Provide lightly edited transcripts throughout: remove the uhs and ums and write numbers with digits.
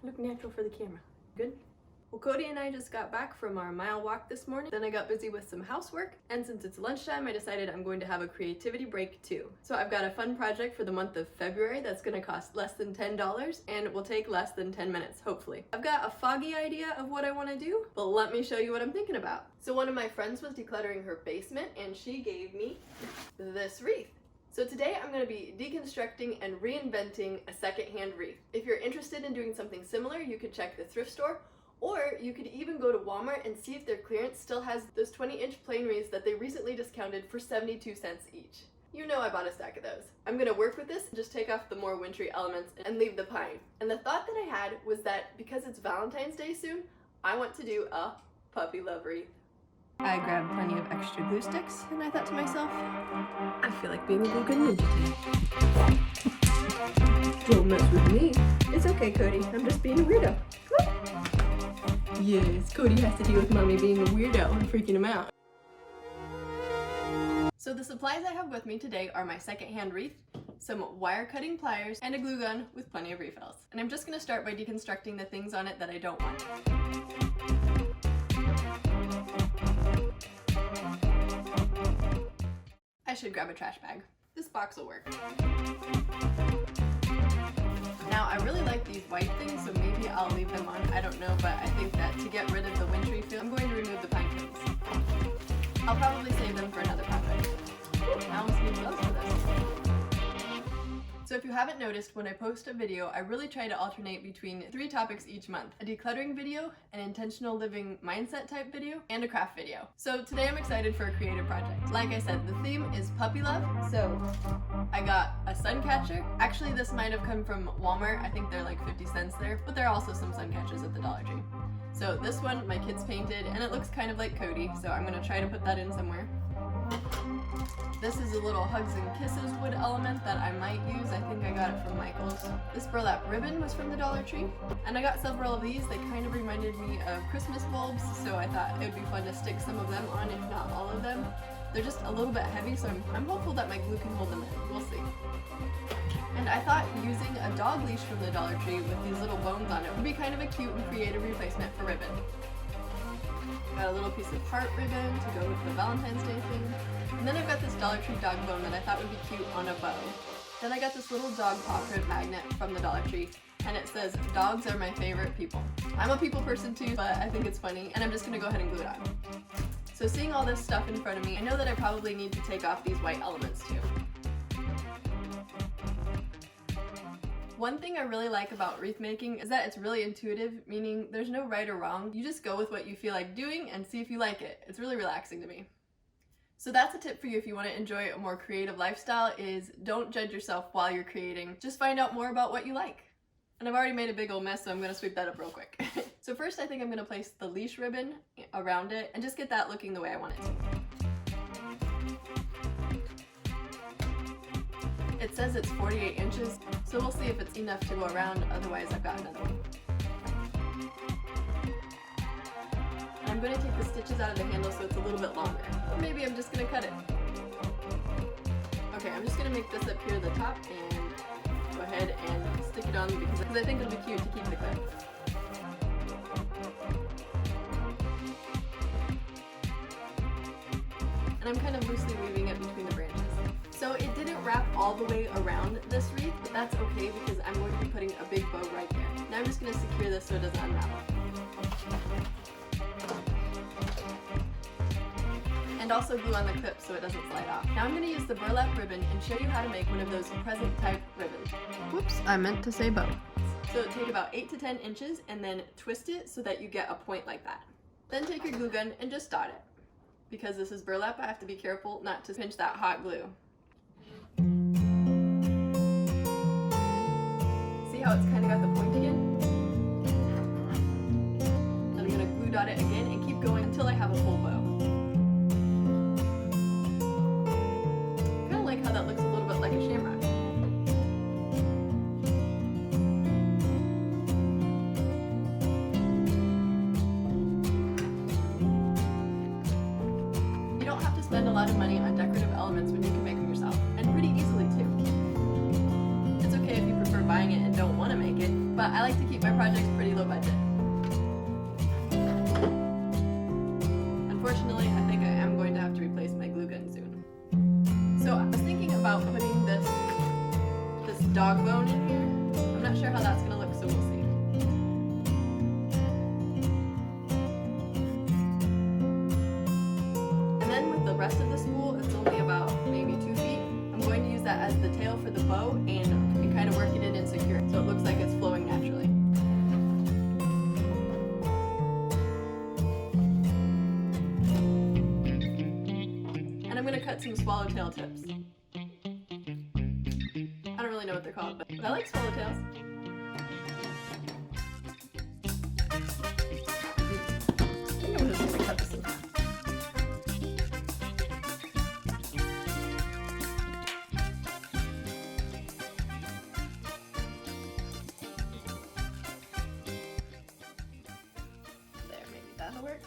Look natural for the camera. Good? Well, Cody and I just got back from our mile walk this morning. Then I got busy with some housework, and since it's lunchtime, I decided I'm going to have a creativity break too. So I've got a fun project for the month of February that's gonna cost less than $10 and will take less than 10 minutes, hopefully. I've got a foggy idea of what I wanna do, but let me show you what I'm thinking about. So one of my friends was decluttering her basement and she gave me this wreath. So today I'm going to be deconstructing and reinventing a secondhand wreath. If you're interested in doing something similar, you could check the thrift store, or you could even go to Walmart and see if their clearance still has those 20-inch plain wreaths that they recently discounted for 72 cents each. You know I bought a stack of those. I'm going to work with this and just take off the more wintry elements and leave the pine. And the thought that I had was that because it's Valentine's Day soon, I want to do a puppy love wreath. I grabbed plenty of extra glue sticks, and I thought to myself, I feel like being a glue gun ninja today. Don't mess with me. It's okay, Cody. I'm just being a weirdo. Yes, Cody has to deal with mommy being a weirdo and freaking him out. So the supplies I have with me today are my secondhand wreath, some wire cutting pliers, and a glue gun with plenty of refills. And I'm just going to start by deconstructing the things on it that I don't want. I should grab a trash bag. This box will work. Now, I really like these white things, so maybe I'll leave them on. I don't know, but I think that to get rid of the wintry feel, I'm going to remove the pine cones. I'll probably save them for another project. I almost need gloves for this. So if you haven't noticed, when I post a video, I really try to alternate between 3 topics each month: a decluttering video, an intentional living mindset type video, and a craft video. So today I'm excited for a creative project. Like I said, the theme is puppy love, so I got a sun catcher. Actually, this might have come from Walmart. I think they're like 50 cents there, but there are also some sun catchers at the Dollar Tree. So this one my kids painted, and it looks kind of like Cody, so I'm gonna try to put that in somewhere. This is a little hugs and kisses wood element that I might use. I think I got it from Michael's. This burlap ribbon was from the Dollar Tree. And I got several of these. They kind of reminded me of Christmas bulbs, so I thought it would be fun to stick some of them on, if not all of them. They're just a little bit heavy, so I'm hopeful that my glue can hold them in. We'll see. And I thought using a dog leash from the Dollar Tree with these little bones on it would be kind of a cute and creative replacement for ribbon. Got a little piece of heart ribbon to go with the Valentine's Day thing. And then I've got this Dollar Tree dog bone that I thought would be cute on a bow. Then I got this little dog paw print magnet from the Dollar Tree, and it says, "Dogs are my favorite people." I'm a people person too, but I think it's funny, and I'm just gonna go ahead and glue it on. So seeing all this stuff in front of me, I know that I probably need to take off these white elements too. One thing I really like about wreath making is that it's really intuitive, meaning there's no right or wrong. You just go with what you feel like doing and see if you like it. It's really relaxing to me. So that's a tip for you if you want to enjoy a more creative lifestyle, is don't judge yourself while you're creating. Just find out more about what you like. And I've already made a big old mess, so I'm going to sweep that up real quick. So first I think I'm going to place the leash ribbon around it and just get that looking the way I want it to. It says it's 48 inches, so we'll see if it's enough to go around, otherwise I've got another one. And I'm going to take the stitches out of the handle so it's a little bit longer. Or maybe I'm just going to cut it. Okay, I'm just going to make this up here at the top and go ahead and stick it on because I think it'll be cute to keep the clip. And I'm kind of loosely weaving it between the branches. So it didn't wrap all the way around this wreath, but that's okay because I'm going to be putting a big bow right there. Now I'm just going to secure this so it doesn't unravel. And also glue on the clip so it doesn't slide off. Now I'm going to use the burlap ribbon and show you how to make one of those present type ribbons. Whoops, I meant to say bow. So take about 8 to 10 inches and then twist it so that you get a point like that. Then take your glue gun and just dot it. Because this is burlap, I have to be careful not to pinch that hot glue. See how it's kind of got the point again? Then I'm going to glue dot it again and keep going until I have a full bow. Kind of like how that looks a little bit like a shamrock. You don't have to spend a lot of money on decorative elements when you can make them yourself, and pretty easily too. It's okay if you prefer buying it and don't want to make it, but I like to keep my project's pretty low budget. Unfortunately, I think I am going to have to replace my glue gun soon. So I was thinking about putting this dog bone in here. I'm not sure how that's going to look, so we'll see. And then with the rest of the spool, it's only about maybe 2 feet. I'm going to use that as the tail for the bow and kind of working it in secure so it looks like it's flowing naturally. And I'm going to cut some swallowtail tips. I don't really know what they're called, but I like swallowtails. I think I'm just going to cut this in half. There, maybe that'll work.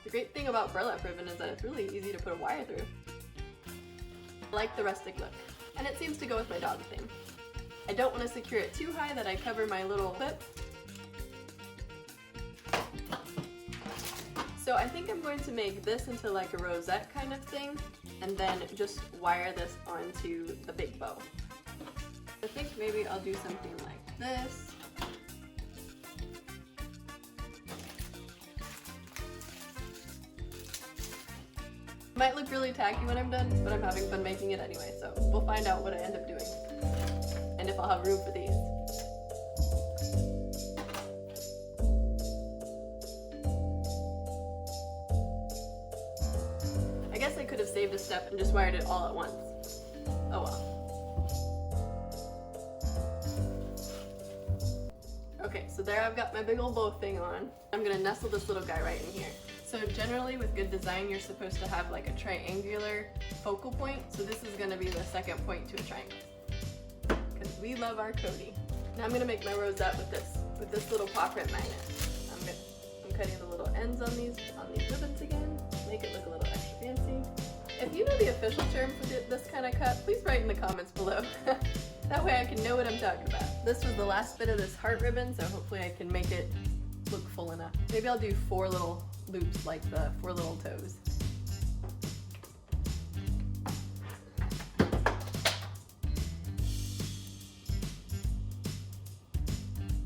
The great thing about burlap ribbon is that it's really easy to put a wire through. I like the rustic look, and it seems to go with my dog theme. I don't want to secure it too high that I cover my little clip. So I think I'm going to make this into like a rosette kind of thing, and then just wire this onto the big bow. I think maybe I'll do something like this. Might look really tacky when I'm done, but I'm having fun making it anyway, so we'll find out what I end up doing. And if I'll have room for these. I guess I could have saved a step and just wired it all at once. Oh well. Okay, so there I've got my big old bow thing on. I'm gonna nestle this little guy right in here. So generally with good design, you're supposed to have like a triangular focal point. So this is gonna be the second point to a triangle. Because we love our Cody. Now I'm gonna make my rosette with this little paw print magnet. I'm cutting the little ends on these ribbons again. Make it look a little extra fancy. If you know the official term for this kind of cut, please write in the comments below. That way I can know what I'm talking about. This was the last bit of this heart ribbon, so hopefully I can make it look full enough. Maybe I'll do 4 little loops like the 4 little toes.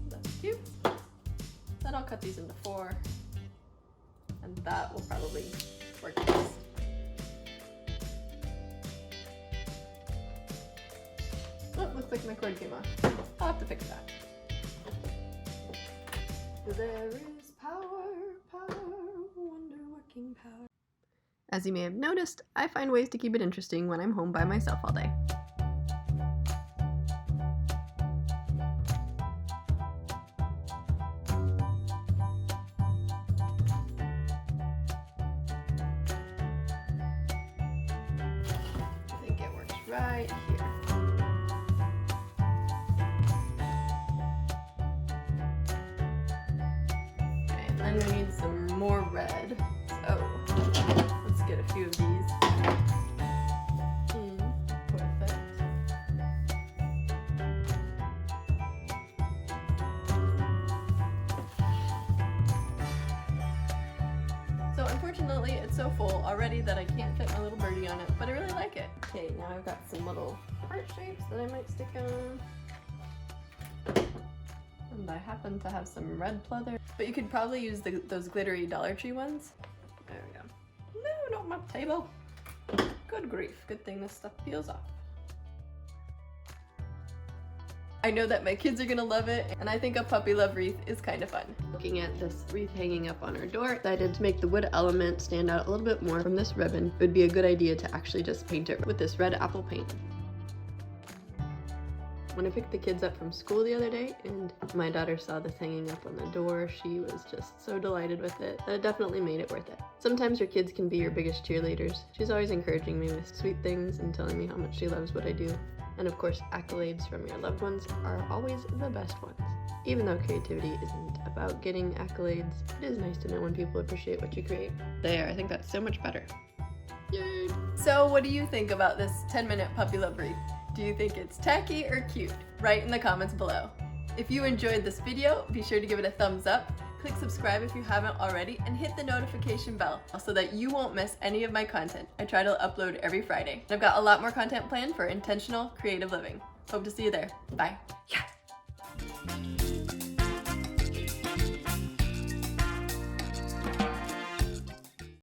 That's cute. Then I'll cut these into 4, and that will probably work best. Oh, looks like my cord came off. I'll have to fix that. There is power, wonder-working power. As you may have noticed, I find ways to keep it interesting when I'm home by myself all day. I think it works right here. And we need some more red. So let's get a few of these. Perfect. So unfortunately it's so full already that I can't fit my little birdie on it, but I really like it. Okay, now I've got some little heart shapes that I might stick on. And I happen to have some red pleather, but you could probably use those glittery Dollar Tree ones. There we go. No, not my table. Good grief. Good thing this stuff peels off. I know that my kids are gonna love it, and I think a puppy love wreath is kind of fun. Looking at this wreath hanging up on our door, I decided to make the wood element stand out a little bit more from this ribbon. It would be a good idea to actually just paint it with this red apple paint. When I picked the kids up from school the other day and my daughter saw this hanging up on the door, she was just so delighted with it that it definitely made it worth it. Sometimes your kids can be your biggest cheerleaders. She's always encouraging me with sweet things and telling me how much she loves what I do. And of course, accolades from your loved ones are always the best ones. Even though creativity isn't about getting accolades, it is nice to know when people appreciate what you create. There, I think that's so much better. Yay! So what do you think about this 10-minute puppy love wreath? Do you think it's tacky or cute? Write in the comments below. If you enjoyed this video, be sure to give it a thumbs up, click subscribe if you haven't already, and hit the notification bell so that you won't miss any of my content. I try to upload every Friday. I've got a lot more content planned for intentional creative living. Hope to see you there. Bye. Yeah.